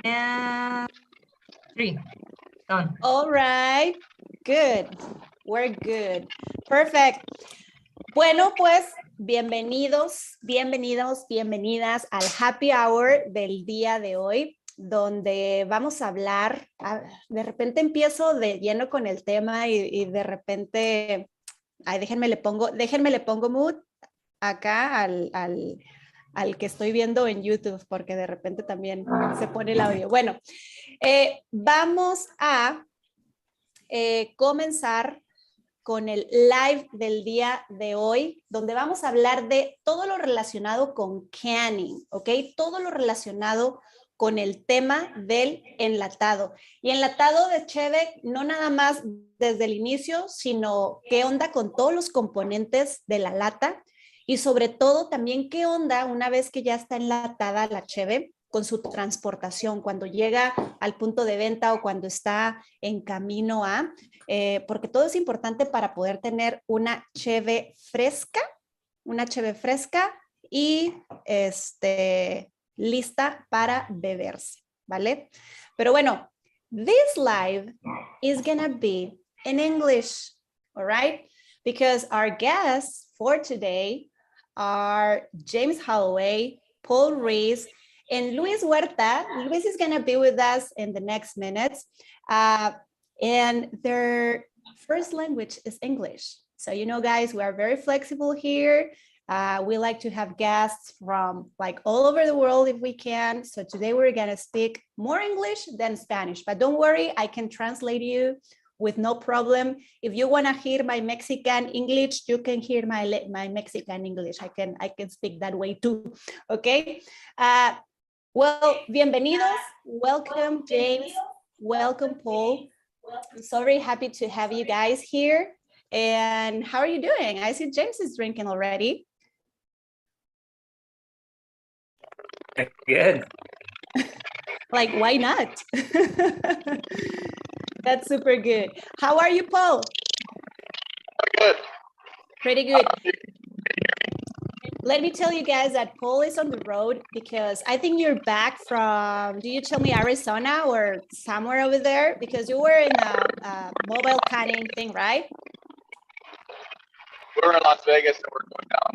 And 3. Done. All right. Good. We're good. Perfect. Bueno, pues bienvenidos, bienvenidas al happy hour del día de hoy, donde vamos a hablar, de repente empiezo de lleno con el tema y de repente, ay, déjenme le pongo mood acá al que estoy viendo en YouTube, porque de repente también se pone el audio. Bueno, vamos a comenzar con el live del día de hoy, donde vamos a hablar de todo lo relacionado con canning, ¿ok? Todo lo relacionado con el tema del enlatado. Y enlatado de cheve, no nada más desde el inicio, sino qué onda con todos los componentes de la lata y sobre todo también qué onda una vez que ya está enlatada la cheve con su transportación, cuando llega al punto de venta o cuando está en camino a, porque todo es importante para poder tener una cheve fresca y lista para beberse, ¿vale? Pero bueno, this live is gonna be in English, all right? Because our guests for today are James Holloway, Paul Rees, and Luis Huerta. Luis is gonna be with us in the next minutes. And their first language is English. So, you know, guys, we are very flexible here. We like to have guests from like all over the world if we can. So today we're gonna speak more English than Spanish, but don't worry, I can translate you with no problem. If you wanna hear my Mexican English, you can hear my Mexican English. I can speak that way too, okay? Well, bienvenidos, welcome James, welcome Paul. I'm so very happy to have you guys here. And how are you doing? I see James is drinking already. Good. Like, why not? That's super good. How are you, Paul? Good. Pretty good. Let me tell you guys that Paul is on the road because I think you're back from, do you tell me Arizona or somewhere over there? Because you were in a mobile canning thing, right? We're in Las Vegas and we're going down.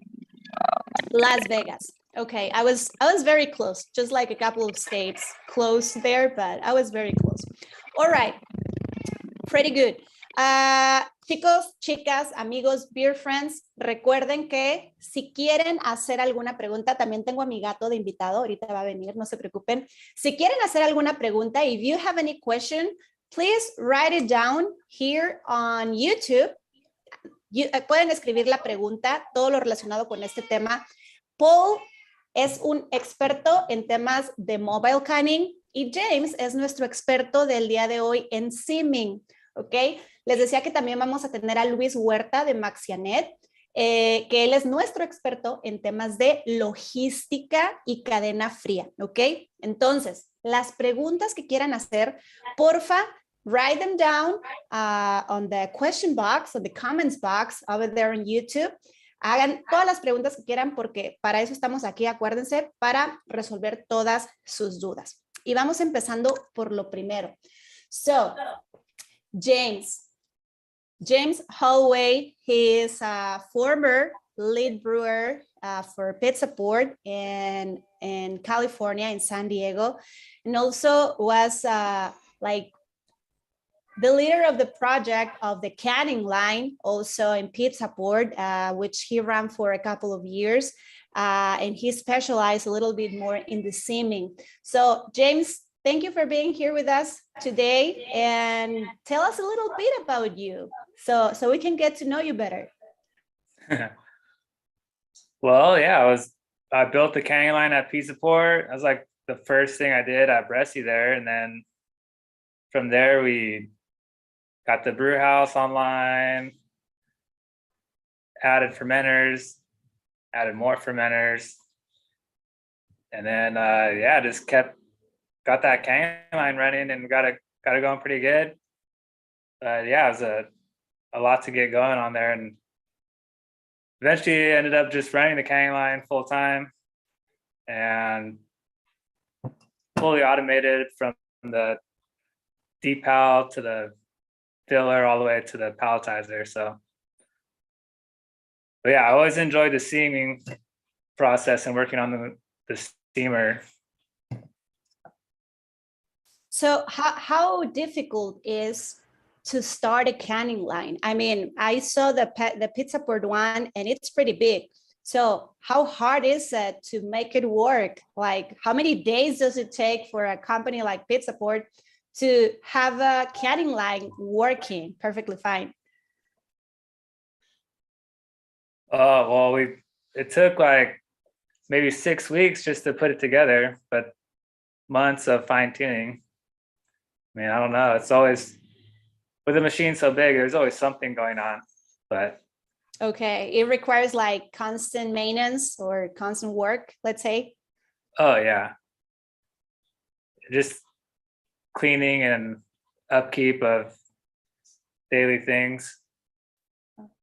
Las Vegas. Okay, I was very close, just like a couple of states close there, but I was very close. All right, pretty good. Chicos, chicas, amigos, beer friends, recuerden que si quieren hacer alguna pregunta, también tengo a mi gato de invitado, ahorita va a venir, no se preocupen. Si quieren hacer alguna pregunta, if you have any question, please write it down here on YouTube. Pueden escribir la pregunta, todo lo relacionado con este tema. Paul es un experto en temas de mobile canning y James es nuestro experto del día de hoy en simming, ¿ok? Les decía que también vamos a tener a Luis Huerta de maxiaNET, que él es nuestro experto en temas de logística y cadena fría, ¿ok? Entonces, las preguntas que quieran hacer, porfa, write them down on the question box, on the comments box over there on YouTube. Hagan todas las preguntas que quieran porque para eso estamos aquí, acuérdense, para resolver todas sus dudas. Y vamos empezando por lo primero. So, James Holloway, he is a former lead brewer for Pizza Port in California, in San Diego, and also was like the leader of the project of the canning line, also in Pizza Port, which he ran for a couple of years, and he specialized a little bit more in the simming. So, James, thank you for being here with us today, and tell us a little bit about you, so we can get to know you better. Well, yeah, I built the canning line at Pizza Port. That was like the first thing I did at Bresci there, and then from there we got the brew house online, added fermenters, added more fermenters, and then just got that canning line running and got it going pretty good. But yeah, it was a lot to get going on there, and eventually ended up just running the canning line full time. And fully automated from the depal to the filler all the way to the palletizer. So, but yeah, I always enjoyed the steaming process and working on the steamer. So how difficult is to start a canning line? I mean, I saw the pizza port one and it's pretty big. So how hard is it to make it work? Like, how many days does it take for a company like Pizza Port to have a canning line working perfectly fine? Well, it took like maybe 6 weeks just to put it together, but months of fine tuning. I mean, I don't know. It's always, with a machine so big, there's always something going on, but. Okay, it requires like constant maintenance or constant work, let's say. Oh yeah. Just cleaning and upkeep of daily things.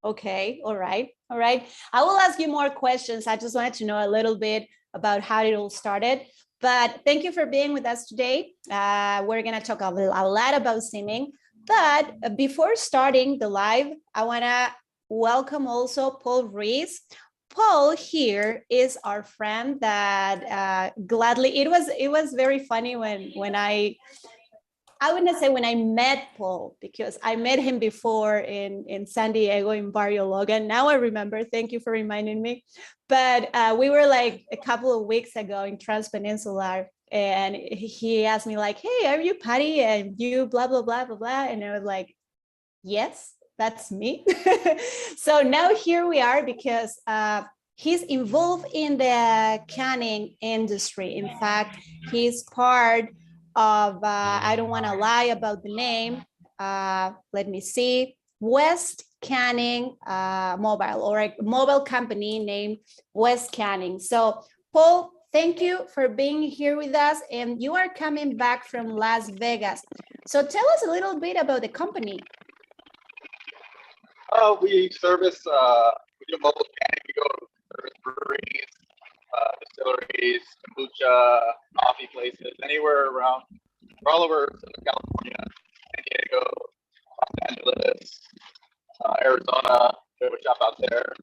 Okay, all right. I will ask you more questions. I just wanted to know a little bit about how it all started. But thank you for being with us today. We're gonna talk a lot about steaming. But before starting the live, I wanna welcome also Paul Rees. Paul here is our friend that gladly, it was very funny when I wouldn't say when I met Paul, because I met him before in San Diego in Barrio Logan. Now I remember, thank you for reminding me. But we were like a couple of weeks ago in Trans-Peninsular, and he asked me like, hey, are you Patty? And you blah, blah, blah, blah, blah. And I was like, yes, that's me. So now here we are because he's involved in the canning industry. In fact, he's part of, I don't want to lie about the name. Let me see, West Canning Mobile, or a mobile company named West Canning. So Paul, thank you for being here with us. And you are coming back from Las Vegas. So tell us a little bit about the company. We service, we do mobile canning. We go to service breweries, distilleries, kombucha, coffee places, anywhere around. We're all over Southern California, San Diego, Los Angeles, Arizona. We have a shop out there.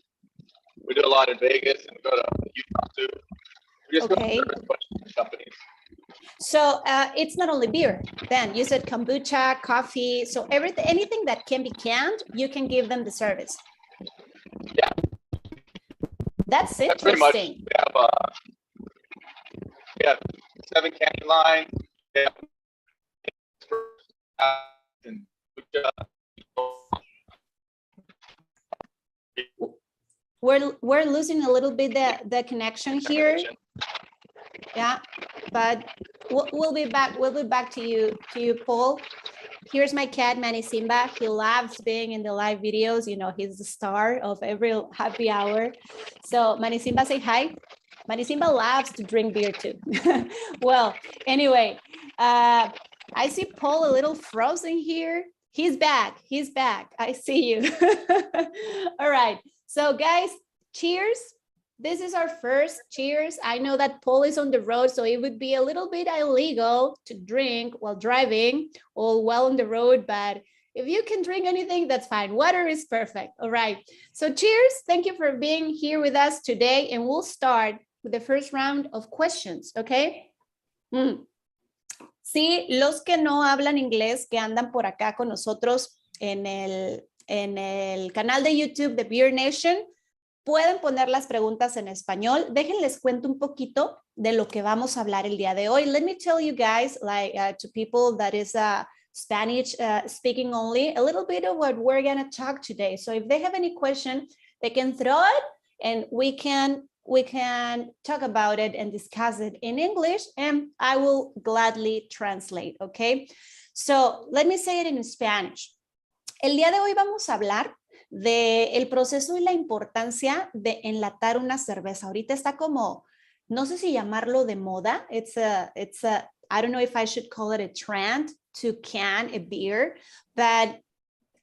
We do a lot in Vegas, and we go to Utah too. We just go to service a bunch of companies. So it's not only beer. Then you said kombucha, coffee. So anything that can be canned, you can give them the service. Yeah. That's interesting. Pretty much. We have 7 canning lines. We have We're losing a little bit the connection here. Yeah, but we'll be back. We'll be back to you, Paul. Here's my cat, Manny Simba. He loves being in the live videos. You know, he's the star of every happy hour. So Manny Simba, say hi. Manny Simba loves to drink beer too. Well, anyway, I see Paul a little frozen here. He's back. He's back. I see you. All right. So guys, cheers. This is our first cheers. I know that Paul is on the road, so it would be a little bit illegal to drink while driving or while on the road, but if you can drink anything, that's fine. Water is perfect. All right. So cheers. Thank you for being here with us today. And we'll start with the first round of questions, okay? Sí, los que no hablan inglés, que andan por acá con nosotros en el canal de YouTube de Beer Nation, pueden poner las preguntas en español. Déjenles cuento un poquito de lo que vamos a hablar el día de hoy. Let me tell you guys, like to people that is Spanish speaking only, a little bit of what we're going to talk today. So if they have any question, they can throw it and we can talk about it and discuss it in English, and I will gladly translate, okay? So let me say it in Spanish. El día de hoy vamos a hablar del proceso y la importancia de enlatar una cerveza. Ahorita está como, no sé si llamarlo de moda. It's a, I don't know if I should call it a trend to can a beer, but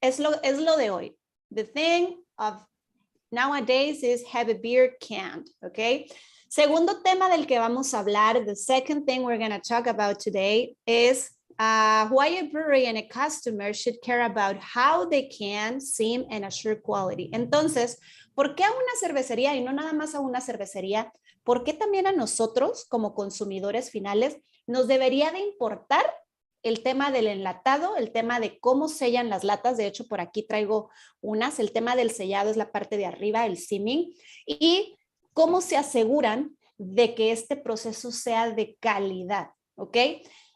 es lo de hoy. The thing of nowadays is have a beer canned, okay? Segundo tema del que vamos a hablar, the second thing we're going to talk about today is why a brewery and a customer should care about how they can, seem, and assure quality. Entonces, ¿por qué a una cervecería y no nada más a una cervecería? ¿Por qué también a nosotros como consumidores finales nos debería de importar el tema del enlatado, el tema de cómo sellan las latas? De hecho, por aquí traigo unas. El tema del sellado es la parte de arriba, el seaming. Y cómo se aseguran de que este proceso sea de calidad, ¿ok?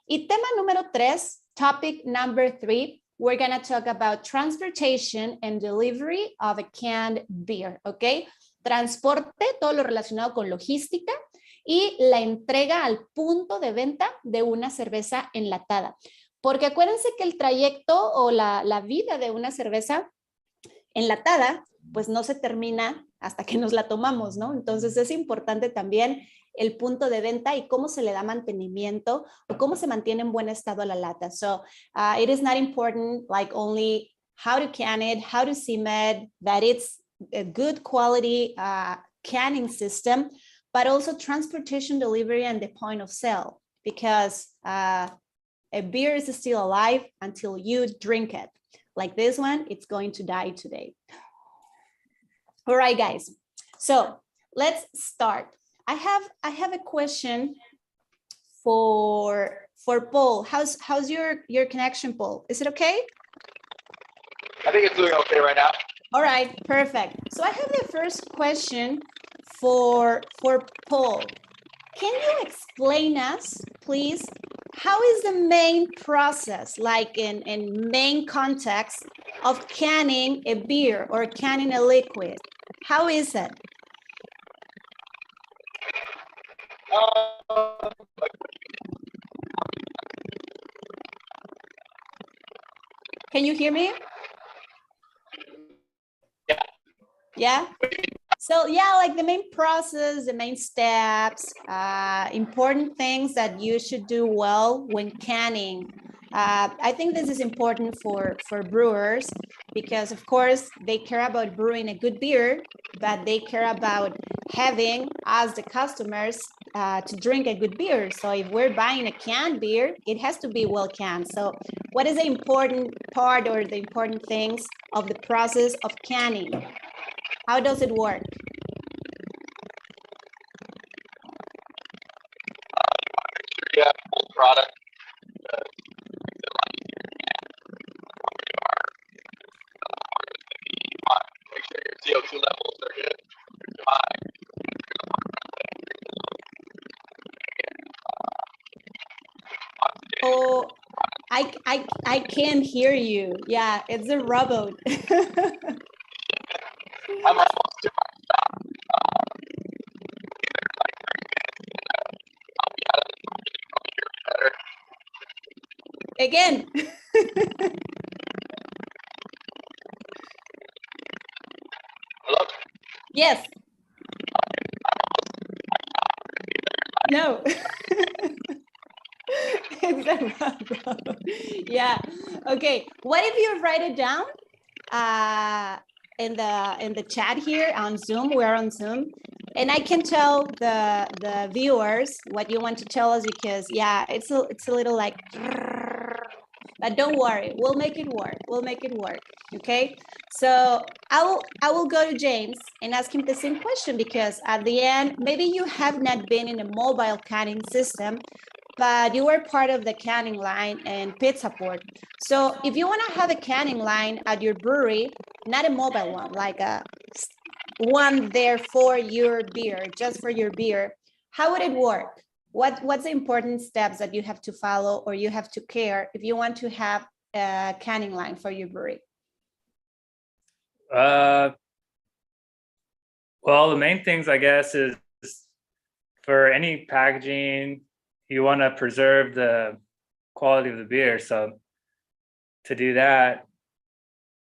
Y tema número 3, topic number 3, we're going to talk about transportation and delivery of a canned beer, ¿ok? Transporte, todo lo relacionado con logística y la entrega al punto de venta de una cerveza enlatada. Porque acuérdense que el trayecto o la vida de una cerveza enlatada, pues no se termina hasta que nos la tomamos, ¿no? Entonces es importante también el punto de venta y cómo se le da mantenimiento o cómo se mantiene en buen estado a la lata. So it is not important like only how to can it, how to seam it, that it's a good quality canning system, but also transportation, delivery, and the point of sale, because a beer is still alive until you drink it. Like this one, it's going to die today. All right, guys. So let's start. I have a question for Paul. How's your connection, Paul? Is it okay? I think it's doing okay right now. All right, perfect. So I have the first question for Paul. Can you explain us, please, how is the main process, like in main context of canning a beer or canning a liquid? How is it? Can you hear me? Yeah. Yeah? So yeah, like the main process, the main steps, important things that you should do well when canning. I think this is important for brewers because of course they care about brewing a good beer, but they care about having us, the customers, to drink a good beer. So if we're buying a canned beer, it has to be well canned. So what is the important part or the important things of the process of canning? How does it work? You have full product. Make sure your CO2 levels are good. Oh, I can't hear you. Yeah, it's a robot. I'm almost to my stop. Better. Again. Hello? Yes. No. It's a robot. Yeah. Okay. What if you write it down in the chat here on Zoom? We're on Zoom. And I can tell the viewers what you want to tell us because yeah, it's a little like, but don't worry, we'll make it work. We'll make it work. Okay. So I will go to James and ask him the same question because at the end, maybe you have not been in a mobile canning system, but you were part of the canning line and pit support. So if you want to have a canning line at your brewery, not a mobile one, like a one there for your beer, just for your beer, how would it work? What's the important steps that you have to follow or you have to care if you want to have a canning line for your brewery? Well, the main things, I guess, is for any packaging, you want to preserve the quality of the beer. So to do that,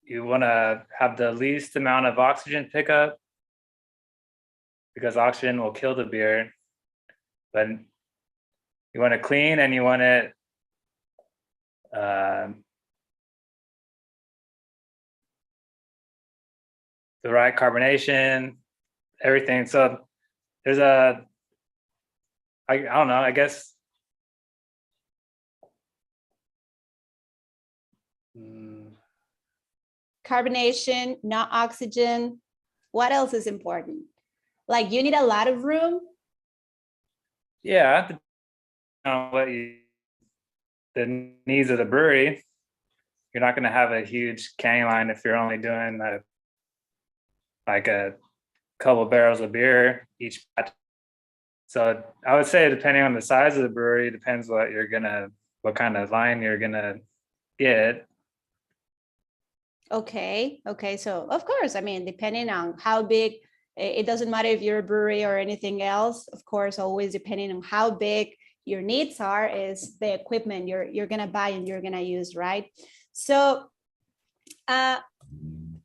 you want to have the least amount of oxygen pickup because oxygen will kill the beer. But you want it clean and you want it the right carbonation, everything. So there's a I don't know, I guess. Carbonation, not oxygen. What else is important? Like you need a lot of room. Yeah, depending on what the needs of the brewery. You're not going to have a huge canning line if you're only doing like a couple barrels of beer each batch. So I would say depending on the size of the brewery, depends what kind of line you're gonna get. Okay. So of course, I mean, depending on how big, it doesn't matter if you're a brewery or anything else. Of course, always depending on how big your needs are is the equipment you're gonna buy and you're gonna use, right? So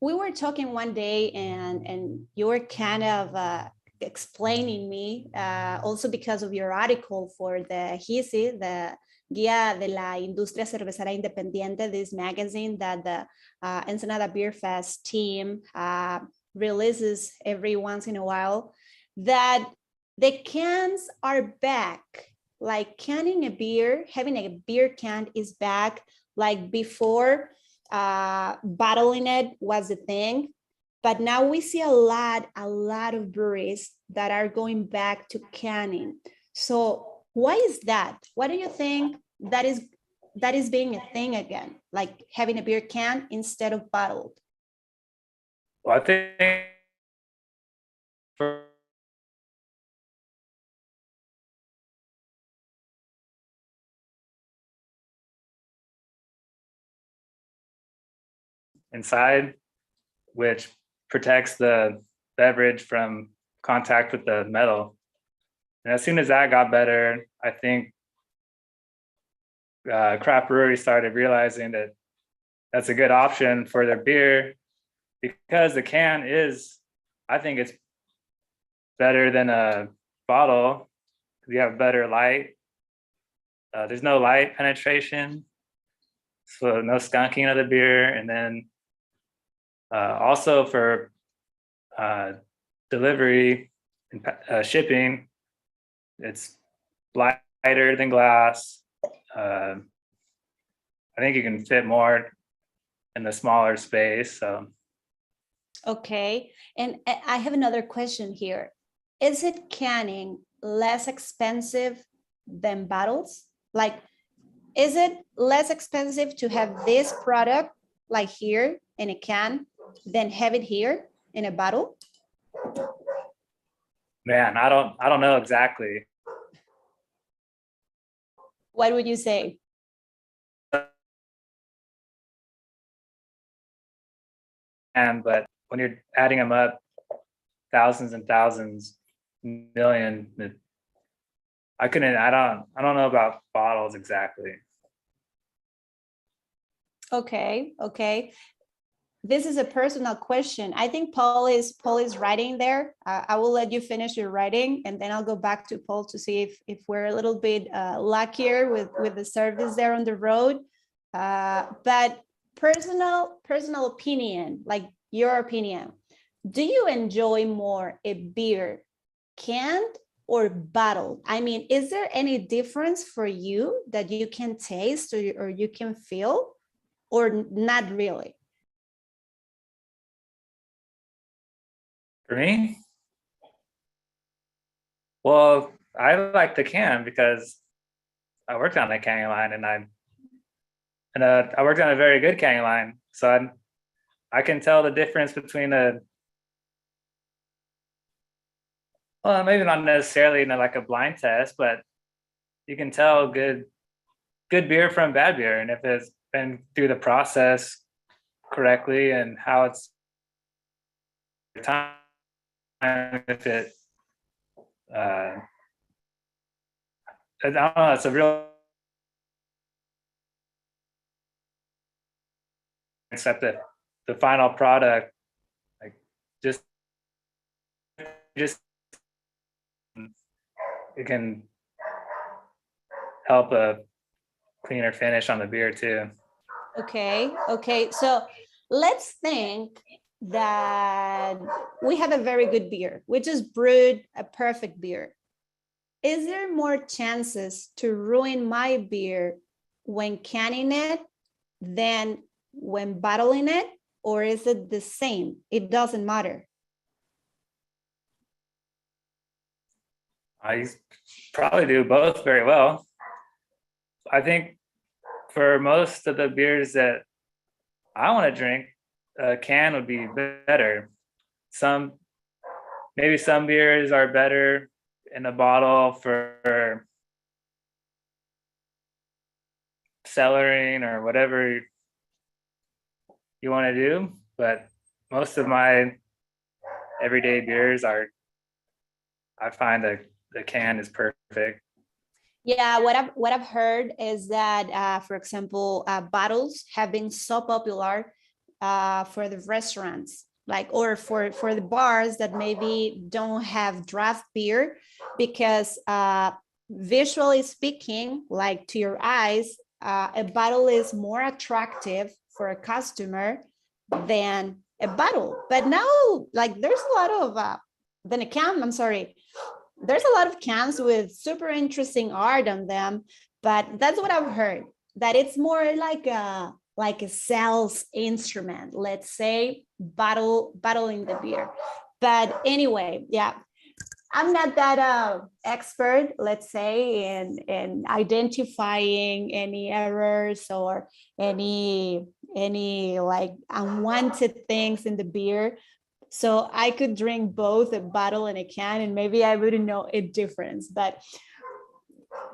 we were talking one day and you were kind of explaining me, also because of your article for the GISI, the Guía de la Industria Cervecera Independiente, this magazine that the Ensenada Beer Fest team releases every once in a while, that the cans are back. Like canning a beer, having a beer can is back. Like before, bottling it was the thing. But now we see a lot of breweries that are going back to canning. So why is that? What do you think that is being a thing again, like having a beer can instead of bottled? Well, I think for inside, which protects the beverage from contact with the metal. And as soon as that got better, I think craft breweries started realizing that that's a good option for their beer, because the can is, I think it's better than a bottle. You have better light. There's no light penetration, so no skunking of the beer. And then also for delivery and shipping, it's lighter than glass. I think you can fit more in the smaller space. So. Okay, and I have another question here. Is it canning less expensive than bottles? Like, is it less expensive to have this product like here in a can than have it here in a bottle? Man, I don't know exactly. What would you say? But when you're adding them up, thousands and thousands, million, I don't know about bottles exactly. Okay. This is a personal question. I think Paul is writing there. I will let you finish your writing, and then I'll go back to Paul to see if we're a little bit luckier with the service there on the road. But personal opinion, like your opinion, do you enjoy more a beer canned or bottled? I mean, is there any difference for you that you can taste or you can feel, or not really? For me, well, I like the can because I worked on a canning line, and I worked on a very good canning line, so I can tell the difference between well, maybe not necessarily like a blind test, but you can tell good beer from bad beer, and if it's been through the process correctly and how it's time, if it I don't know, it's a real except that the final product, like just it can help a cleaner finish on the beer too. Okay. So let's think that we have a very good beer. We just brewed a perfect beer. is there more chances to ruin my beer when canning it than when bottling it, or is it the same? It doesn't matter. I probably do both very well. I think for most of the beers that I want to drink, a can would be better. Maybe some beers are better in a bottle for cellaring or whatever you want to do, but most of my everyday beers I find that the can is perfect. Yeah, what I've heard is that, for example, bottles have been so popular for the restaurants, like, or for the bars that maybe don't have draft beer, because visually speaking, like to your eyes, a bottle is more attractive for a customer than a bottle. But now, like, there's a lot of there's a lot of cans with super interesting art on them, but that's what I've heard, that it's more like a sales instrument, let's say, bottling the beer. But anyway, yeah, I'm not that expert, let's say, in identifying any errors or any like unwanted things in the beer. So I could drink both a bottle and a can, and maybe I wouldn't know a difference. But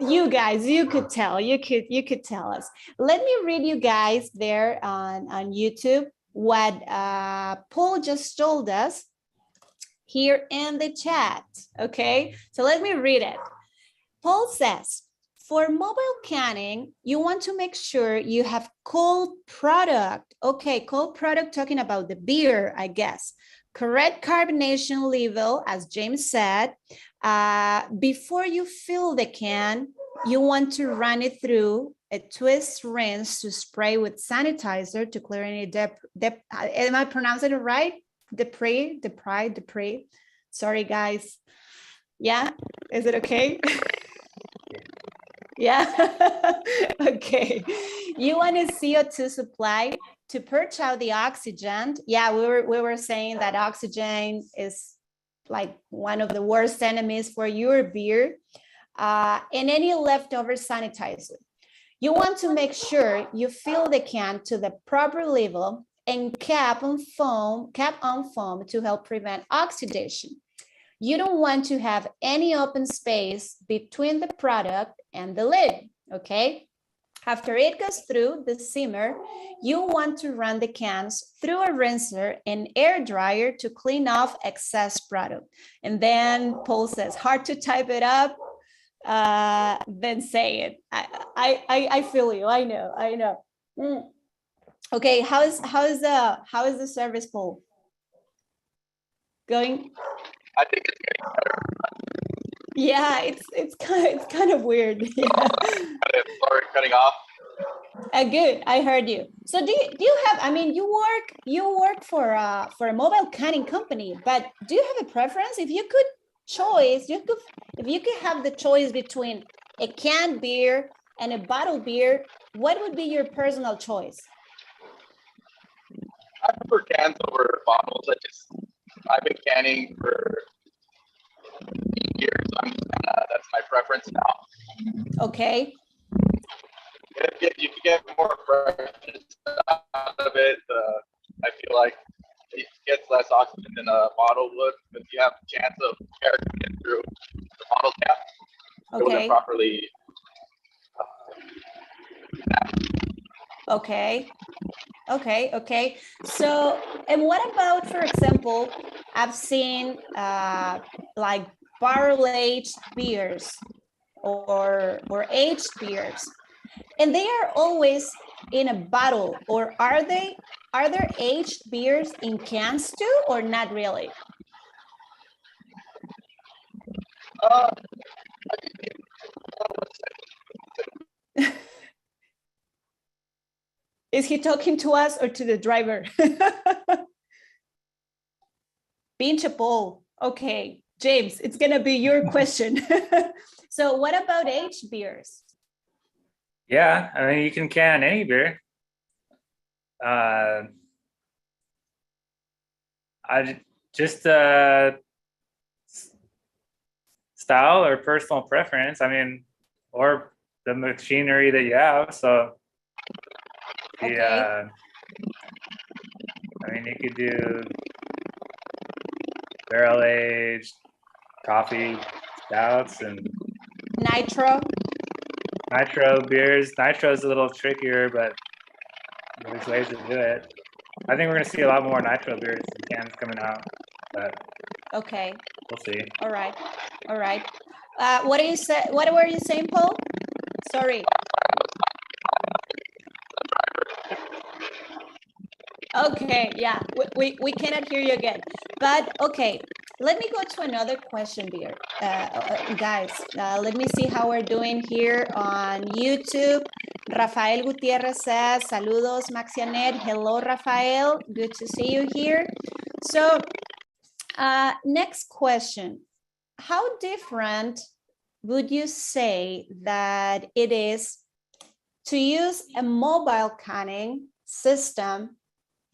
you guys, you could tell us. Let me read you guys there on YouTube what Paul just told us here in the chat. Okay, so let me read it. Paul says, for mobile canning, you want to make sure you have cold product. Okay, cold product, talking about the beer, I guess. Correct carbonation level, as James said. Before you fill the can, you want to run it through a twist rinse to spray with sanitizer to clear any am I pronouncing it right? Debris. Sorry, guys. Yeah, is it okay? Yeah, okay. You want a CO2 supply to purge out the oxygen. Yeah, we were saying that oxygen is like one of the worst enemies for your beer, and any leftover sanitizer. You want to make sure you fill the can to the proper level and cap on foam to help prevent oxidation. You don't want to have any open space between the product and the lid, okay? After it goes through the simmer, you want to run the cans through a rinser and air dryer to clean off excess product. And then Paul says, hard to type it up, then say it. I feel you, I know. Okay, how is the service, Paul? Going? I think it's getting better. Yeah, it's kind of weird. Yeah. Sorry, cutting off. Good, I heard you. So do you have, I mean, you work for a mobile canning company, but do you have a preference? If you could have the choice between a canned beer and a bottled beer, what would be your personal choice? I prefer cans over bottles. I've been canning for 8 years. That's my preference now. Okay. If you can get more freshness out of it, I feel like it gets less oxygen than a bottle would, but you have a chance of air coming through the bottle cap. It wasn't properly. Okay. So, and what about, for example, I've seen like barrel-aged beers or aged beers, and they are always in a bottle, or are there aged beers in cans too, or not really? Is he talking to us or to the driver? Pinche Paul. Okay. James, it's gonna be your question. So what about aged beers? Yeah, I mean, you can can any beer. I just style or personal preference. I mean, or the machinery that you have. So Okay. I mean, you could do barrel aged coffee stouts and Nitro. nitro beers. Nitro is a little trickier, but there's ways to do it. I think we're gonna see a lot more nitro beers and cans coming out, but Okay. we'll see. All right. All right. What were you saying, Paul? Sorry. Okay, yeah, we cannot hear you again. But okay, let me go to another question here. Guys, let me see how we're doing here on YouTube. Rafael Gutierrez says, saludos, maxiaNET. Hello, Rafael. Good to see you here. So next question. How different would you say that it is to use a mobile canning system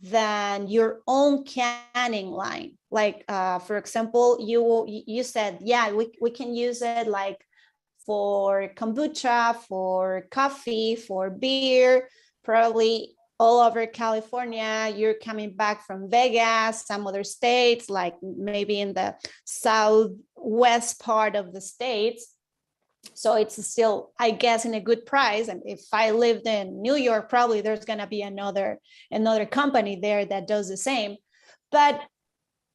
than your own canning line? Like, for example, you said, yeah, we can use it like for kombucha, for coffee, for beer, probably all over California. You're coming back from Vegas, some other states, like maybe in the southwest part of the states. So it's still, I guess, in a good price. And if I lived in New York, probably there's going to be another company there that does the same. But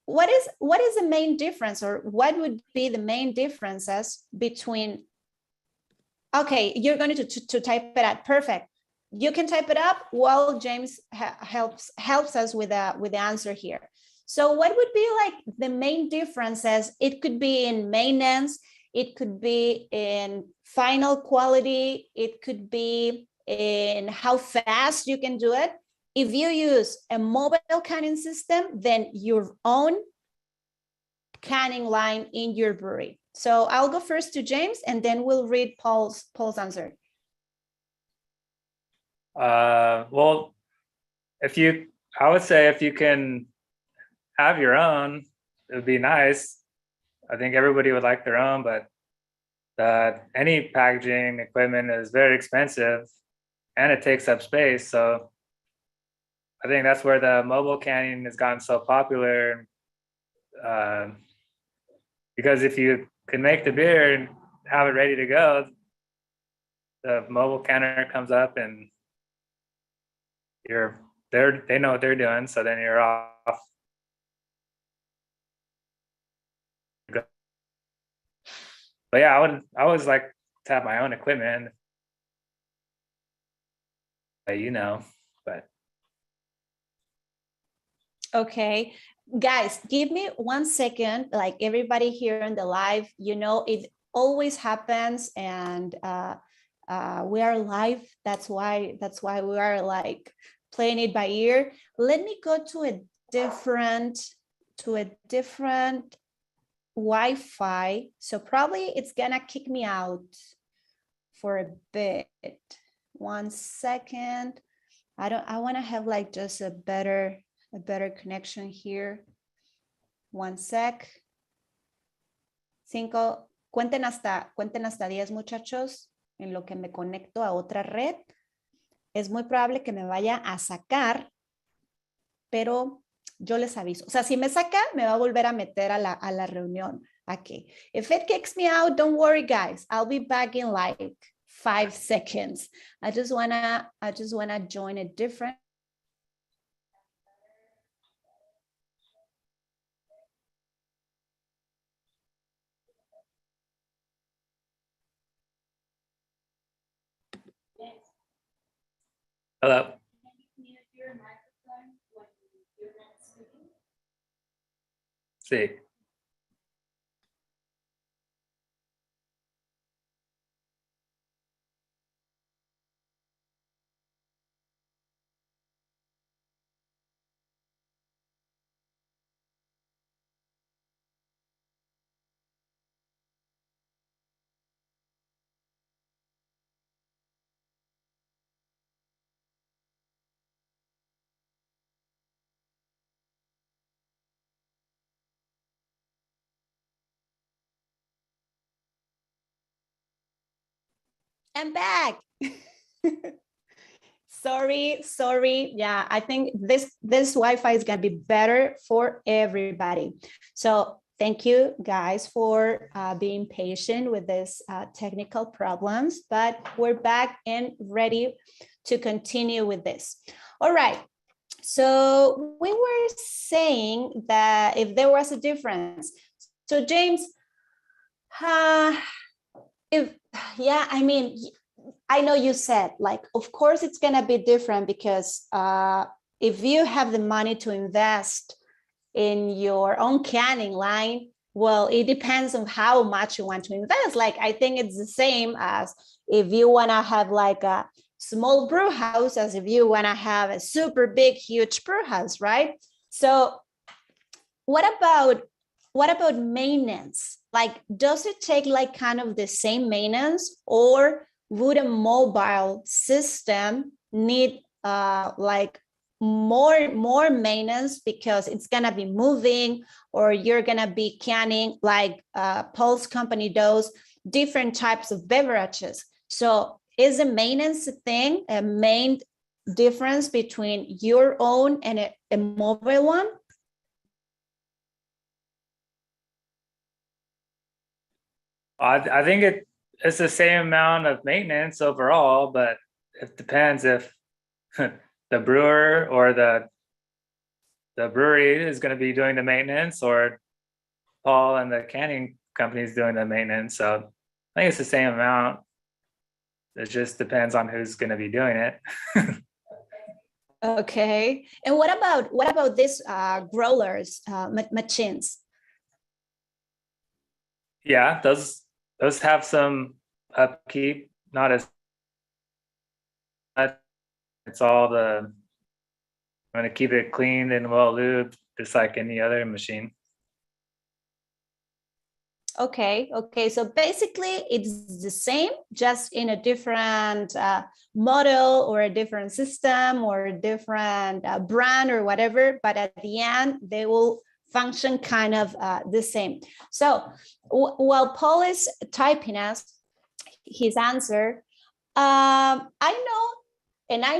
what is the main difference, or what would be the main differences between? Okay, you're going to type it out. Perfect. You can type it up while James helps us with the answer here. So what would be like the main differences? It could be in maintenance. It could be in final quality. It could be in how fast you can do it. If you use a mobile canning system, then your own canning line in your brewery. So I'll go first to James, and then we'll read Paul's answer. Well, I would say if you can have your own, it would be nice. I think everybody would like their own, but any packaging equipment is very expensive and it takes up space. So I think that's where the mobile canning has gotten so popular. Because if you can make the beer and have it ready to go, the mobile canner comes up and they know what they're doing. So then you're off. But yeah, I always like to have my own equipment, but. Okay, guys, give me 1 second. Like everybody here in the live, it always happens, and we are live. That's why we are like playing it by ear. Let me go to a different Wi-Fi. So probably it's gonna kick me out for a bit. 1 second. I want to have like just a better connection here. 1 sec. 5. Cuenten hasta 10, muchachos, en lo que me conecto a otra red. Es muy probable que me vaya a sacar, pero yo les aviso. O sea, si me saca, me va a volver a meter a la reunión. Okay. If it kicks me out, don't worry, guys. I'll be back in like 5 seconds. I just wanna join a different. Hello. Sí. I'm back. Sorry. Yeah, I think this Wi-Fi is gonna be better for everybody. So thank you guys for being patient with this technical problems, but we're back and ready to continue with this. All right. So we were saying that if there was a difference. So James, I mean, I know you said, like, of course it's gonna be different because if you have the money to invest in your own canning line, well, it depends on how much you want to invest. Like, I think it's the same as if you wanna have like a small brew house as if you wanna have a super big, huge brew house, right? So what about maintenance? Like, does it take like kind of the same maintenance, or would a mobile system need like more maintenance because it's gonna be moving, or you're gonna be canning like Paul's company does different types of beverages? So is the maintenance thing a main difference between your own and a mobile one? I think it's the same amount of maintenance overall, but it depends if the brewer or the brewery is going to be doing the maintenance, or Paul and the canning company is doing the maintenance. So I think it's the same amount. It just depends on who's going to be doing it. Okay. And what about these growlers, machines? Yeah, those have some upkeep, not as much. It's all I'm going to keep it clean and well lubed, just like any other machine. Okay. So basically it's the same, just in a different model or a different system or a different brand or whatever, but at the end they will function kind of the same. So while Paul is typing us his answer, I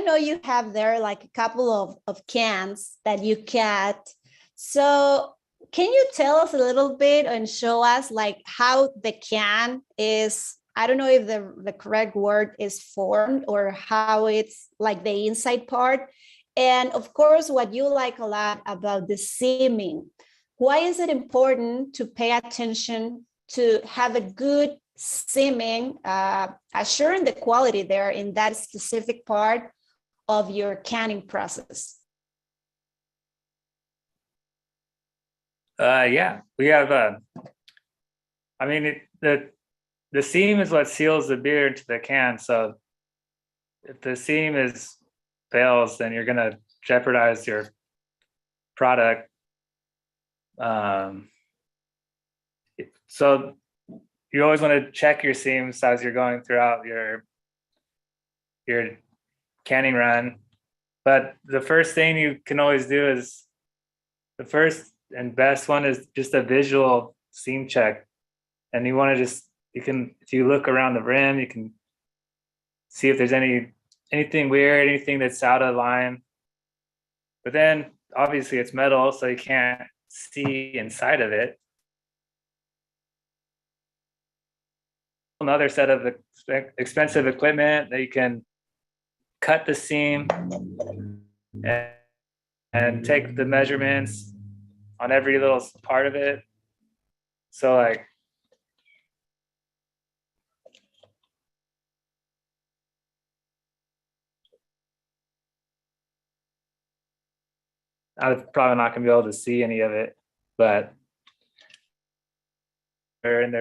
know you have there like a couple of cans that you cut. So can you tell us a little bit and show us like how the can is, I don't know if the correct word is formed, or how it's like the inside part. And of course, what you like a lot about the seaming. Why is it important to pay attention to have a good seaming, assuring the quality there in that specific part of your canning process? Yeah, we have I mean, the seam is what seals the beer into the can. So if the seam fails, then you're gonna jeopardize your product. So you always want to check your seams as you're going throughout your canning run. But the first thing you can always do is, the first and best one is just a visual seam check. And you want to if you look around the rim, you can see if there's anything weird, anything that's out of line. But then obviously it's metal, so you can't see inside of it. Another set of expensive equipment that you can cut the seam and take the measurements on every little part of it. So like, I'm probably not gonna be able to see any of it, but and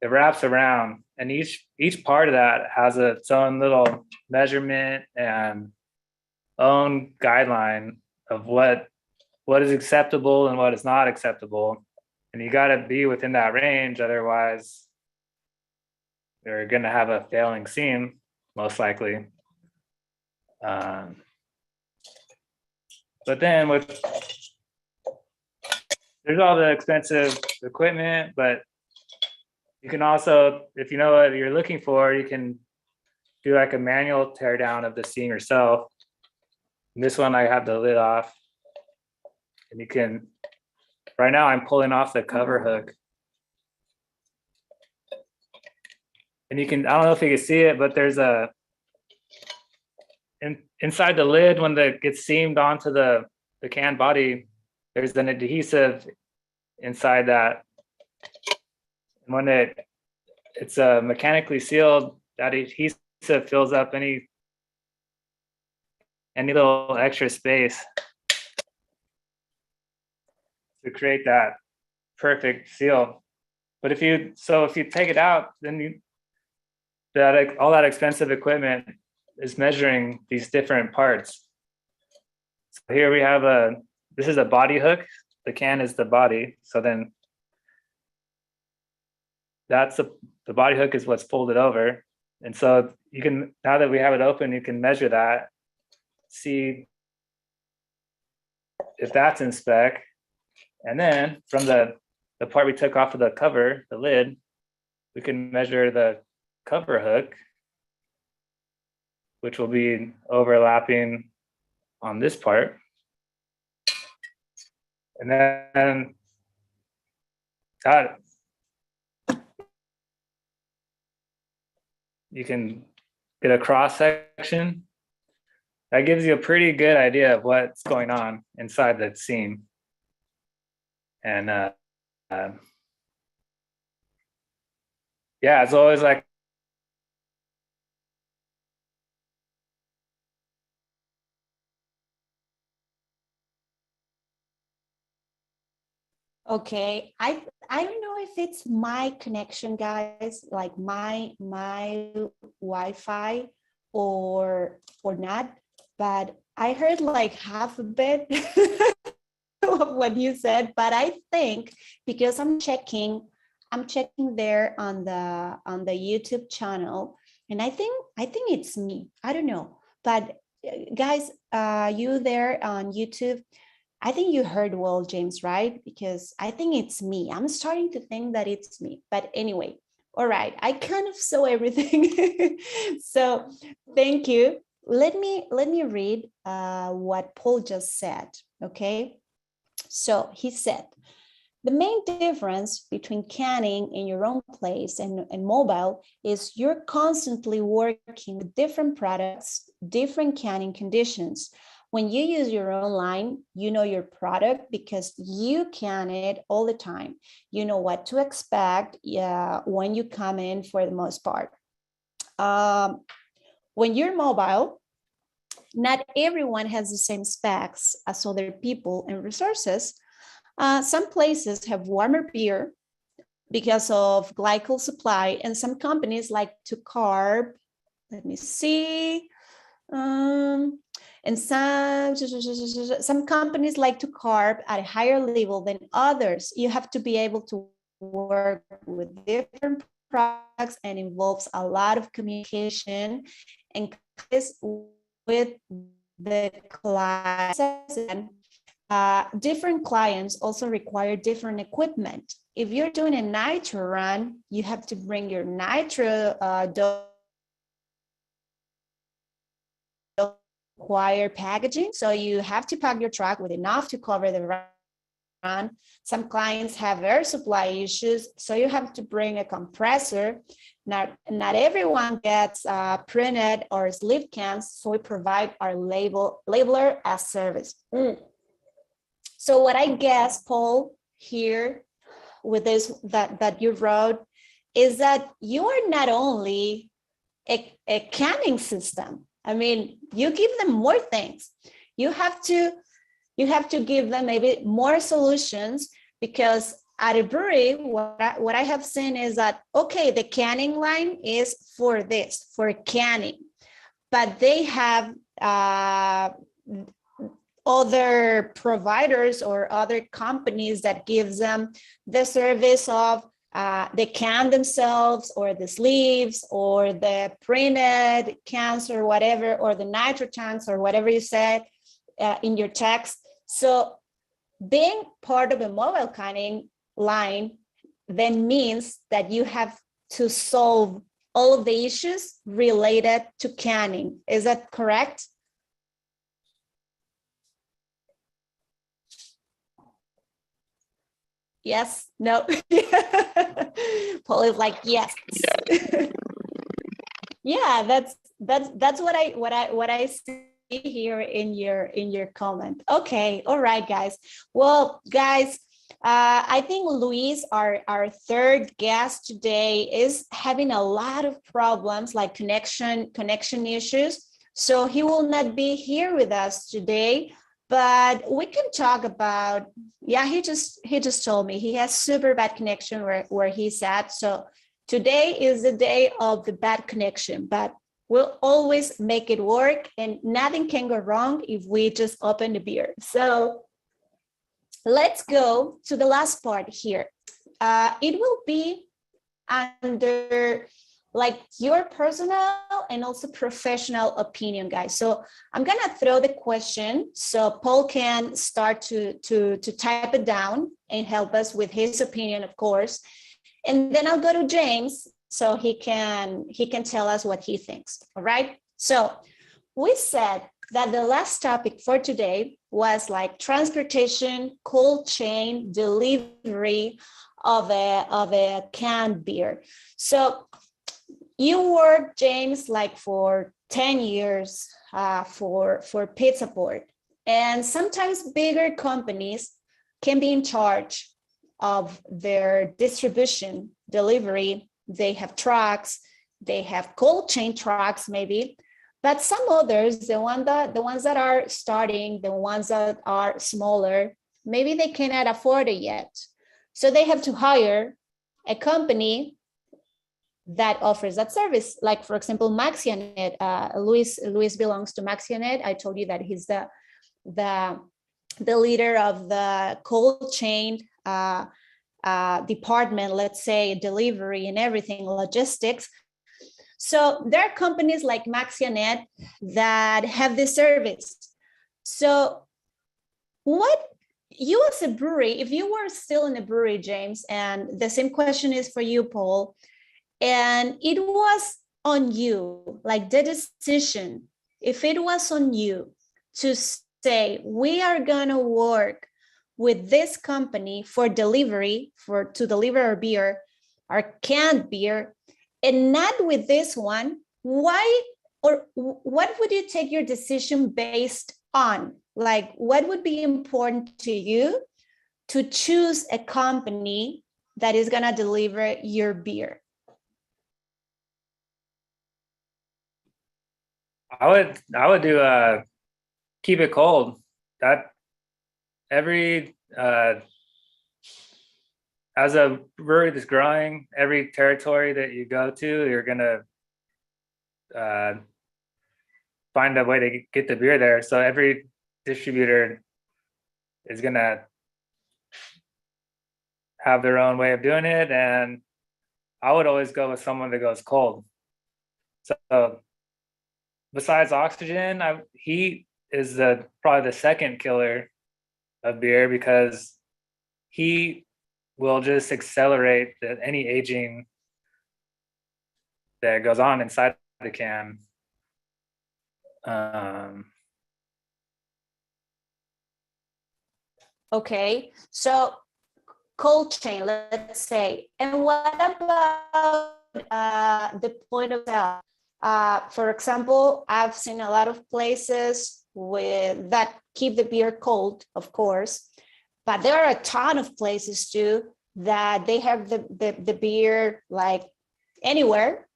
it wraps around, and each part of that has its own little measurement and own guideline of what is acceptable and what is not acceptable. And you got to be within that range, otherwise they're going to have a failing seam, most likely. But then there's all the expensive equipment, but You can also, if you know what you're looking for, you can do like a manual tear down of the seam yourself. And this one, I have the lid off. And you can, right now I'm pulling off the cover hook. And you can, I don't know if you can see it, but there's a, inside the lid, when it gets seamed onto the can body, there's an adhesive inside that. And when it's mechanically sealed, that adhesive fills up any little extra space to create that perfect seal. But if you take it out, then all that expensive equipment is measuring these different parts. So here we have this is a body hook. The can is the body. So then that's the body hook is what's folded over. And so you can, now that we have it open, you can measure that, see if that's in spec. And then from the part we took off of the cover, the lid, we can measure the cover hook, which will be overlapping on this part. And then you can get a cross section. That gives you a pretty good idea of what's going on inside the seam. And yeah, it's always like, Okay, I don't know if it's my connection, guys, like my Wi-Fi or not, but I heard like half a bit of what you said, but I think because I'm checking there on the YouTube channel, and I think it's me. I don't know, but guys, you there on YouTube, I think you heard well, James, right? Because I think it's me. I'm starting to think that it's me. But anyway, all right. I kind of saw everything. So thank you. Let me read what Paul just said. Okay. So he said, the main difference between canning in your own place and mobile is you're constantly working with different products, different canning conditions. When you use your own line, you know your product because you can it all the time. You know what to expect when you come in for the most part. When you're mobile, not everyone has the same specs as other people and resources. Some places have warmer beer because of glycol supply, and some companies like to carb. Let me see. And some companies like to carb at a higher level than others. You have to be able to work with different products and involves a lot of communication and with the clients. Different clients also require different equipment. If you're doing a nitro run, you have to bring your nitro require packaging, so you have to pack your truck with enough to cover the run. Some clients have air supply issues, so you have to bring a compressor. Not everyone gets printed or sleeve cans, so we provide our labeler as service. So what I guess, Paul, here with this that you wrote is that you are not only a canning system. I mean, you give them more things. You have to give them maybe more solutions, because at a brewery, what I have seen is that, okay, the canning line is for this, for canning, but they have other providers or other companies that gives them the service of the can themselves, or the sleeves, or the printed cans, or whatever, or the nitro tanks, or whatever you said in your text. So being part of a mobile canning line then means that you have to solve all of the issues related to canning. Is that correct? Yes, no. Paul is like, yes. Yeah, that's what I see here in your comment. Okay, all right, guys. Well, guys, I think Luis, our third guest today, is having a lot of problems like connection issues. So he will not be here with us today, but we can talk about, yeah, he just told me he has super bad connection where he's at. So today is the day of the bad connection, but we'll always make it work, and nothing can go wrong if we just open the beer. So let's go to the last part here. It will be under like your personal and also professional opinion, guys. So I'm gonna throw the question so Paul can start to type it down and help us with his opinion, of course. And then I'll go to James so he can tell us what he thinks. All right. So we said that the last topic for today was like transportation, cold chain, delivery of a canned beer. So you worked, James, like for 10 years for Pizza Port, and sometimes bigger companies can be in charge of their distribution, delivery. They have trucks, they have cold chain trucks maybe, but some others, the ones that are starting, the ones that are smaller, maybe they cannot afford it yet. So they have to hire a company that offers that service. Like for example, maxiaNET. Luis belongs to maxiaNET. I told you that he's the leader of the cold chain department, let's say delivery and everything, logistics. So there are companies like maxiaNET that have this service. So what you as a brewery, if you were still in a brewery, James, and the same question is for you, Paul, and it was on you, like the decision, if it was on you to say, we are gonna work with this company for delivery, to deliver our beer, our canned beer, and not with this one, why, or what would you take your decision based on? Like, what would be important to you to choose a company that is gonna deliver your beer? I would do keep it cold. That every as a brewery that's growing, every territory that you go to, you're gonna find a way to get the beer there. So every distributor is gonna have their own way of doing it, and I would always go with someone that goes cold. So besides oxygen, heat is probably the second killer of beer, because heat will just accelerate any aging that goes on inside the can. Okay, so cold chain, let's say. And what about the point of sale? For example, I've seen a lot of places that keep the beer cold, of course, but there are a ton of places too that they have the beer like anywhere,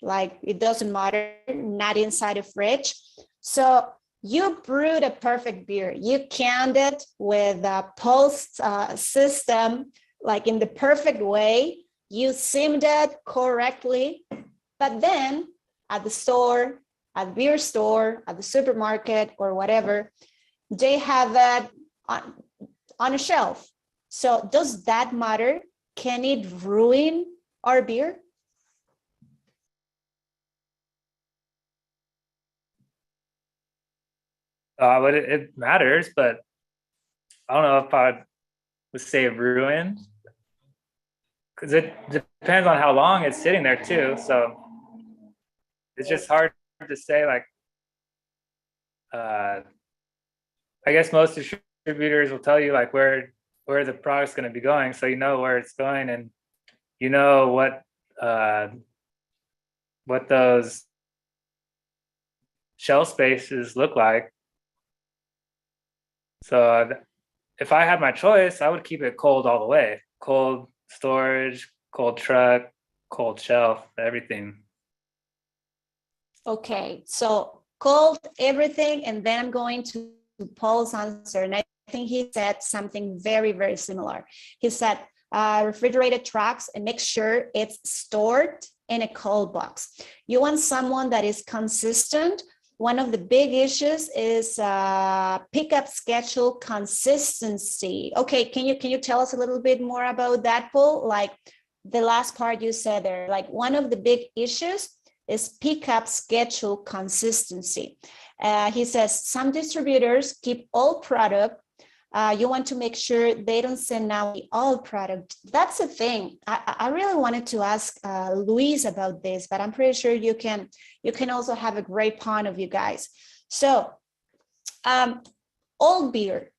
like it doesn't matter, not inside a fridge. So you brewed a perfect beer. You canned it with a post system, like in the perfect way. You simmed it correctly, but then at the store, at the beer store, at the supermarket or whatever, they have it on a shelf. So does that matter? Can it ruin our beer? But it matters, but I don't know if I would say ruin. because it depends on how long it's sitting there too. So it's just hard to say, like, I guess most distributors will tell you like where the product's going to be going, so you know where it's going, and you know what those shelf spaces look like. So if I had my choice, I would keep it cold all the way. Cold storage, cold truck, cold shelf, everything. Okay, so cold everything, and then I'm going to Paul's answer, and I think he said something very, very similar. He said refrigerated trucks, and make sure it's stored in a cold box. You want someone that is consistent. One of the big issues is pickup schedule consistency. Okay, can you tell us a little bit more about that, Paul? Like the last part you said there, like one of the big issues is pickup schedule consistency. He says some distributors keep all product. You want to make sure they don't send out the all product. That's the thing. I really wanted to ask Luis about this, but I'm pretty sure you can also have a great point of view, guys. So old beer,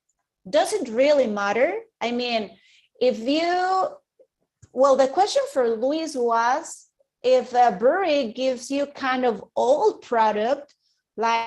does it really matter? I mean, the question for Luis was, if a brewery gives you kind of old product, like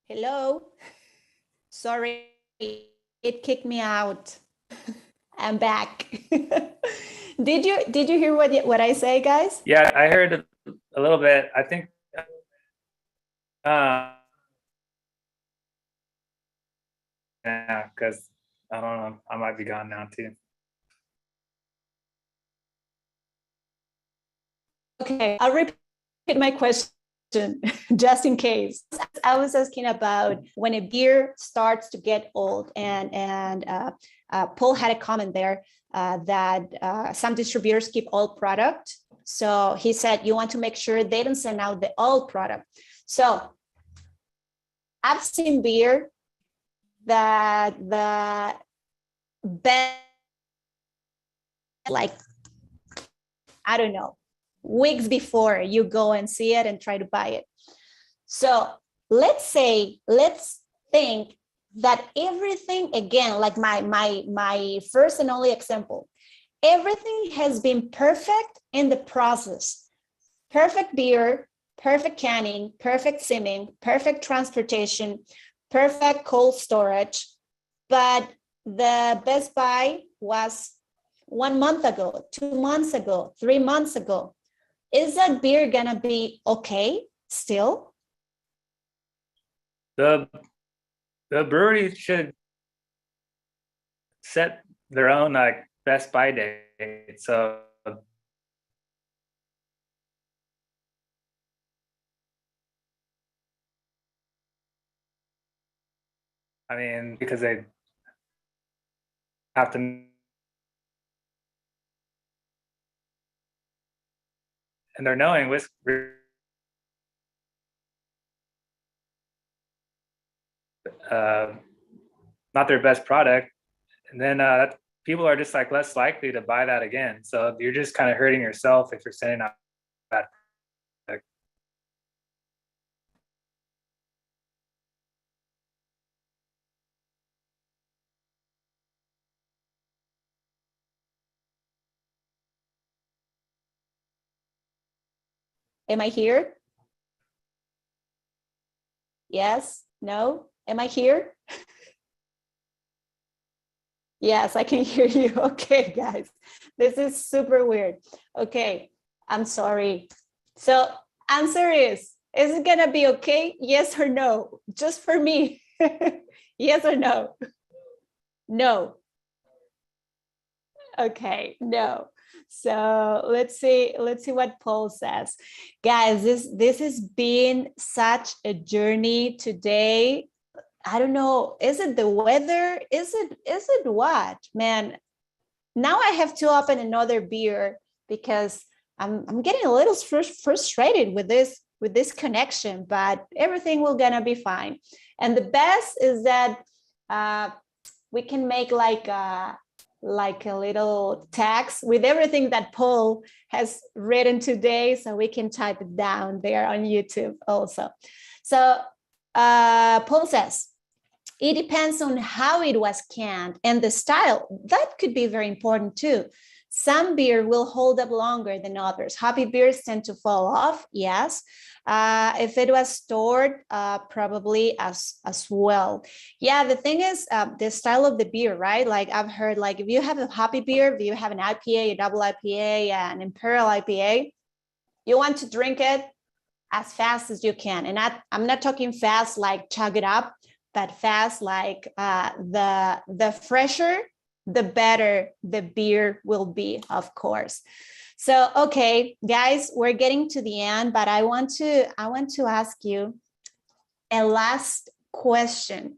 hello, sorry, it kicked me out. I'm back. Did you hear what I say, guys? Yeah, I heard a little bit. I think yeah, because I don't know, I might be gone now too. Okay, I'll repeat my question just in case. I was asking about when a beer starts to get old, and Paul had a comment there that some distributors keep old product. So he said you want to make sure they don't send out the old product. So I've seen beer that the best, like, I don't know, weeks before you go and see it and try to buy it. So let's think that everything, again, like my first and only example, everything has been perfect in the process. Perfect beer, perfect canning, perfect simming, perfect transportation, perfect cold storage. But the Best Buy was 1 month ago, 2 months ago, 3 months ago. Is that beer gonna be okay still? The brewery should set their own like Best Buy date. So I mean, because they have to, and they're knowing whiskey not their best product, and then people are just like less likely to buy that again. So you're just kind of hurting yourself if you're sending out bad product. Am I here? Yes? No? Am I here? Yes, I can hear you. Okay, guys. This is super weird. Okay, I'm sorry. So answer is it gonna be okay? Yes or no? Just for me. Yes or no? No. Okay, no. So let's see what Paul says. Guys, this has been such a journey today. I don't know, is it the weather? Is it what? Man, now I have to open another beer because I'm getting a little frustrated with this connection, but everything will gonna be fine. And the best is that we can make like a little text with everything that Paul has written today, so we can type it down there on YouTube also. So Paul says, it depends on how it was canned and the style. That could be very important too. Some beer will hold up longer than others. Hoppy beers tend to fall off, yes. If it was stored, probably as well. Yeah, the thing is the style of the beer, right? Like I've heard, like if you have a hoppy beer, if you have an IPA, a double IPA, an imperial IPA, you want to drink it as fast as you can. And I'm not talking fast like chug it up, but fast like the fresher, the better the beer will be, of course. So, okay, guys, we're getting to the end, but I want to ask you a last question.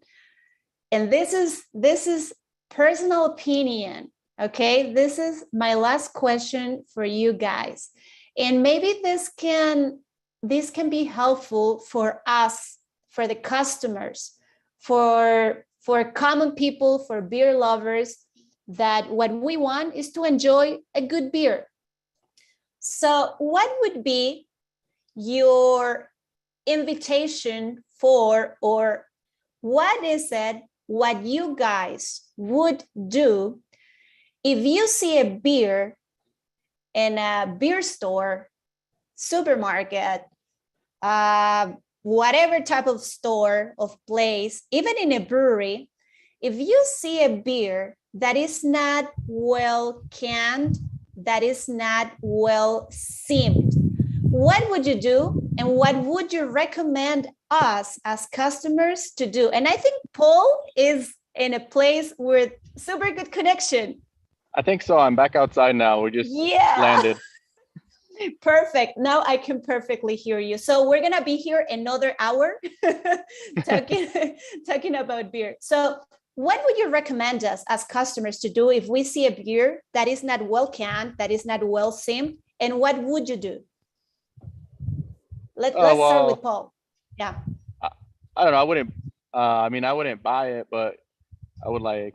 And this is personal opinion, okay? This is my last question for you guys. And maybe this can be helpful for us, for the customers, for common people, for beer lovers, that what we want is to enjoy a good beer. So what would be your invitation for, or what is it, what you guys would do if you see a beer in a beer store, supermarket, whatever type of store, of place, even in a brewery, if you see a beer that is not well canned, that is not well seamed, what would you do? And what would you recommend us as customers to do? And I think Paul is in a place with super good connection. I think so. I'm back outside now. We just landed. Perfect. Now I can perfectly hear you. So we're gonna be here another hour talking about beer. So what would you recommend us as customers to do if we see a beer that is not well canned, that is not well seamed, and what would you do? Let's start with Paul. Yeah. I don't know. I wouldn't. I wouldn't buy it, but I would I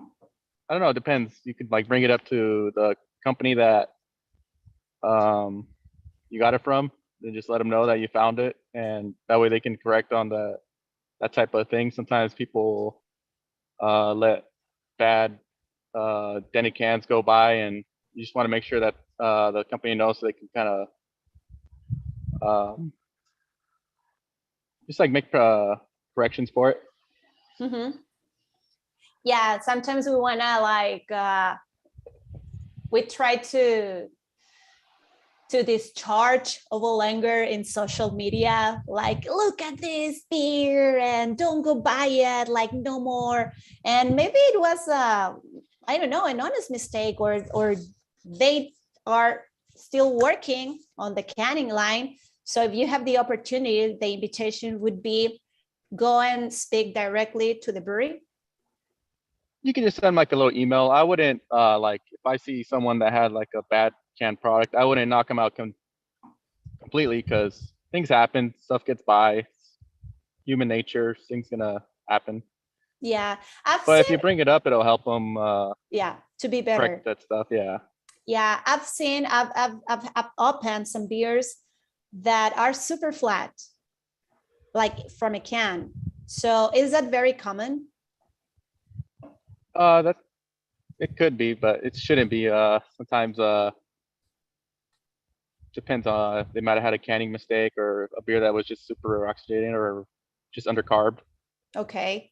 don't know. It depends. You could bring it up to the company that you got it from, and just let them know that you found it, and that way they can correct on that type of thing. Sometimes people let bad dented cans go by, and you just want to make sure that the company knows, so they can kind of just make corrections for it. Mm-hmm. Yeah, sometimes we want to we try to discharge our anger in social media, look at this beer and don't go buy it, no more. And maybe it was I don't know, an honest mistake, or they are still working on the canning line. So if you have the opportunity, the invitation would be go and speak directly to the brewery. You can just send a little email. I wouldn't if I see someone that had a bad canned product, I wouldn't knock them out completely, because things happen, stuff gets by, human nature, things gonna happen. Yeah, but if you bring it up, it'll help them to be better, correct that stuff. Yeah, I've opened some beers that are super flat, from a can. So is that very common? That it could be, but it shouldn't be. Sometimes depends on, they might have had a canning mistake, or a beer that was just super oxidated, or just undercarbed. Okay.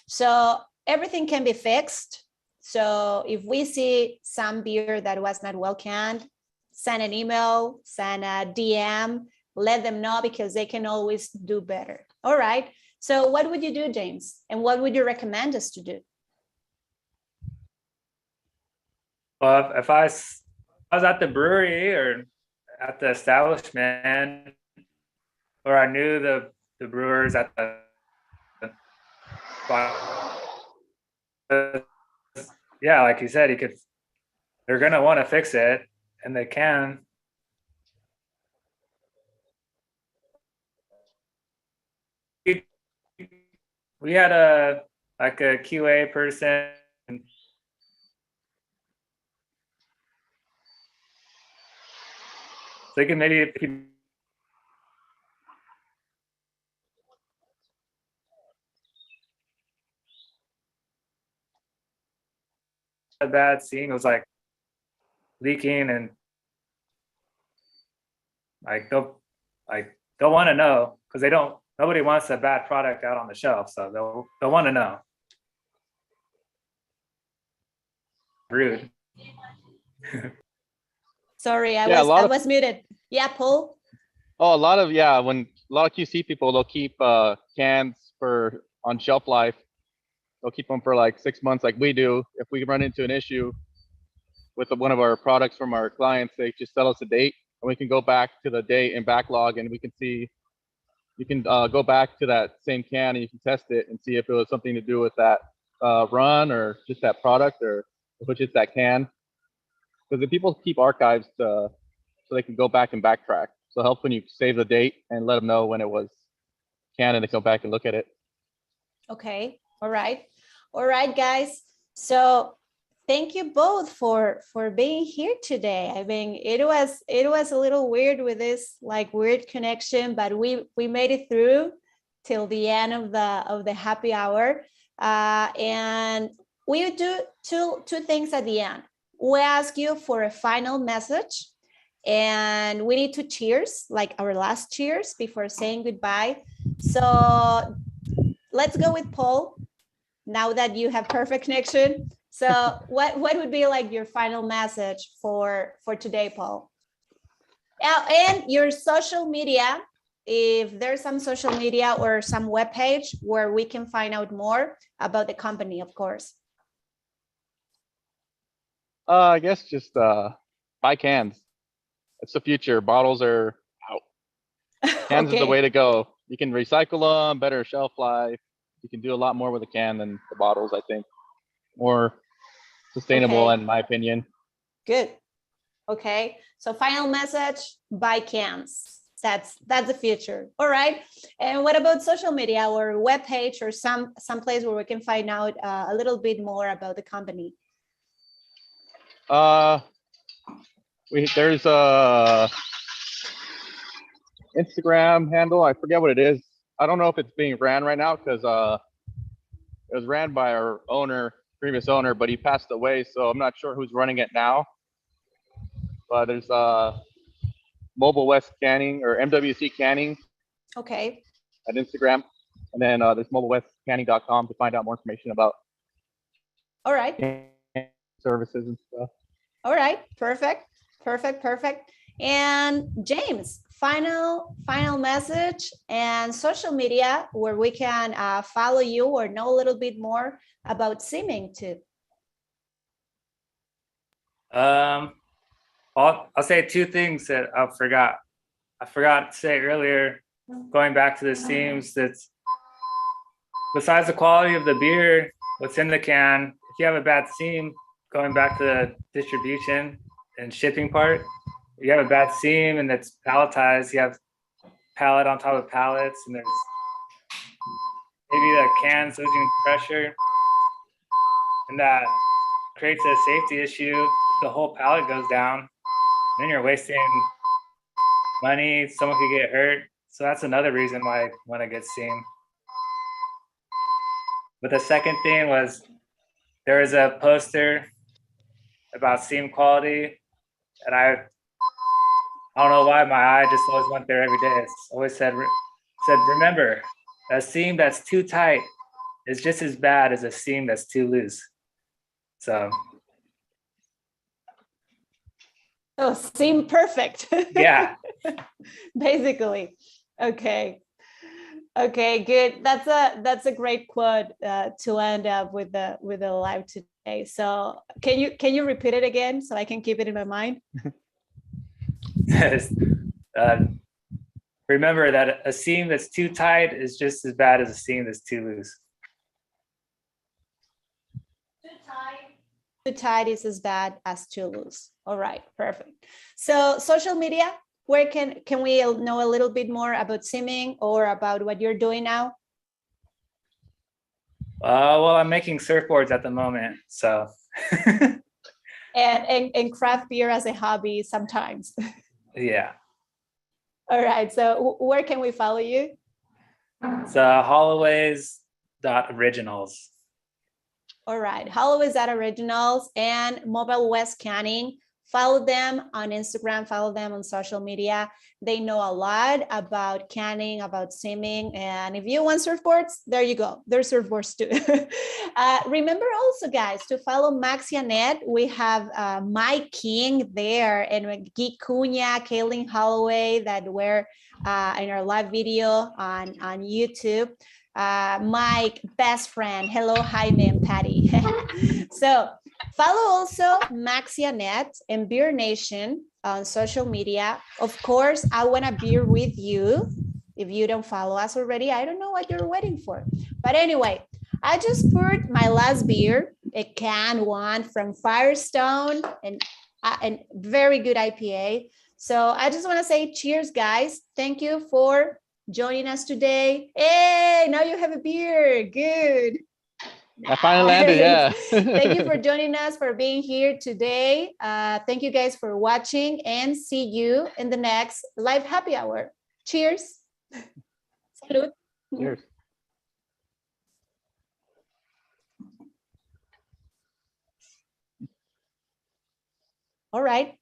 So everything can be fixed. So if we see some beer that was not well canned, send an email, send a DM, let them know, because they can always do better. All right. So what would you do, James? And what would you recommend us to do? Well, if I was at the brewery or at the establishment, or I knew the brewers at the yeah, like you said, they're gonna want to fix it, and they can. We had a QA person. So you can maybe a bad scene, it was like leaking, and they'll want to know, because nobody wants a bad product out on the shelf, so they'll want to know. Rude. Sorry, I Yeah, was muted. Yeah, Paul. Oh, a lot of QC people, they'll keep cans on shelf life. They'll keep them for like 6 months, like we do. If we run into an issue with one of our products from our clients, they just tell us a date, and we can go back to the date and backlog, and we can see. You can go back to that same can, and you can test it and see if it was something to do with that run, or just that product, or if it's just that can. Because the people keep archives so they can go back and backtrack. So it helps when you save the date and let them know when it was canned, and they go back and look at it. Okay. All right, guys. So thank you both for being here today. I mean, it was a little weird with this weird connection, but we made it through till the end of the happy hour. And we do two things at the end. We ask you for a final message, and we need to cheers, like our last cheers before saying goodbye. So let's go with Paul, now that you have perfect connection. So what would be your final message for today, Paul? And your social media, if there's some social media or some webpage where we can find out more about the company, of course. I guess just buy cans. It's the future. Bottles are out. Cans is the way to go. You can recycle them, better shelf life. You can do a lot more with a can than the bottles, I think. More sustainable, in my opinion. Good. Okay. So final message, buy cans. That's the future. All right. And what about social media or webpage or some place where we can find out a little bit more about the company? There's a Instagram handle. I forget what it is. I don't know if it's being ran right now, because it was ran by our previous owner, but he passed away, so I'm not sure who's running it now. But there's Mobile West Canning, or MWC Canning. Okay. At Instagram, and then there's mobilewestcanning.com to find out more information about. All right. Services and stuff. All right. Perfect. And James, final message and social media where we can follow you or know a little bit more about simming too. I'll say two things that I forgot to say earlier. Going back to the seams, that's besides the quality of the beer, what's in the can. If you have a bad seam, going back to the distribution and shipping part, you have a bad seam and it's palletized. You have pallet on top of pallets, and there's maybe the can's losing pressure, and that creates a safety issue. The whole pallet goes down, then you're wasting money. Someone could get hurt. So that's another reason why I want to get seam. But the second thing was, there was a poster about seam quality, and I don't know why my eye just always went there every day. It's always said, remember, a seam that's too tight is just as bad as a seam that's too loose. So. Oh, seem perfect. Yeah. Basically. Okay. Okay, good. That's a great quote to end up with the live today. So can you repeat it again so I can keep it in my mind? Yes. Remember that a seam that's too tight is just as bad as a seam that's too loose. Too tight is as bad as too loose. All right, perfect. So social media, where can we know a little bit more about simming or about what you're doing now? Well, I'm making surfboards at the moment, so. and craft beer as a hobby sometimes. Yeah. All right, so where can we follow you? It's Holloways.originals. All right, Holloways at Originals and Mobile West Canning. Follow them on Instagram, follow them on social media. They know a lot about canning, about simming. And if you want surfboards, there you go. There's surfboards too. Remember also, guys, to follow maxiaNET. We have Mike King there and Guy Cunha, Kaylin Holloway that were in our live video on YouTube. Mike, best friend. Hello, Jaime and Patty. So follow also maxiaNET and Beer Nation on social media. Of course, I want to beer with you. If you don't follow us already, I don't know what you're waiting for. But anyway, I just poured my last beer, a can one from Firestone, and very good IPA. So I just want to say cheers, guys. Thank you for joining us today. Hey, now you have a beer. Good. I finally landed, yeah. Thank you for joining us, for being here today. Thank you guys for watching and see you in the next live happy hour. Cheers. Salud. Cheers. All right.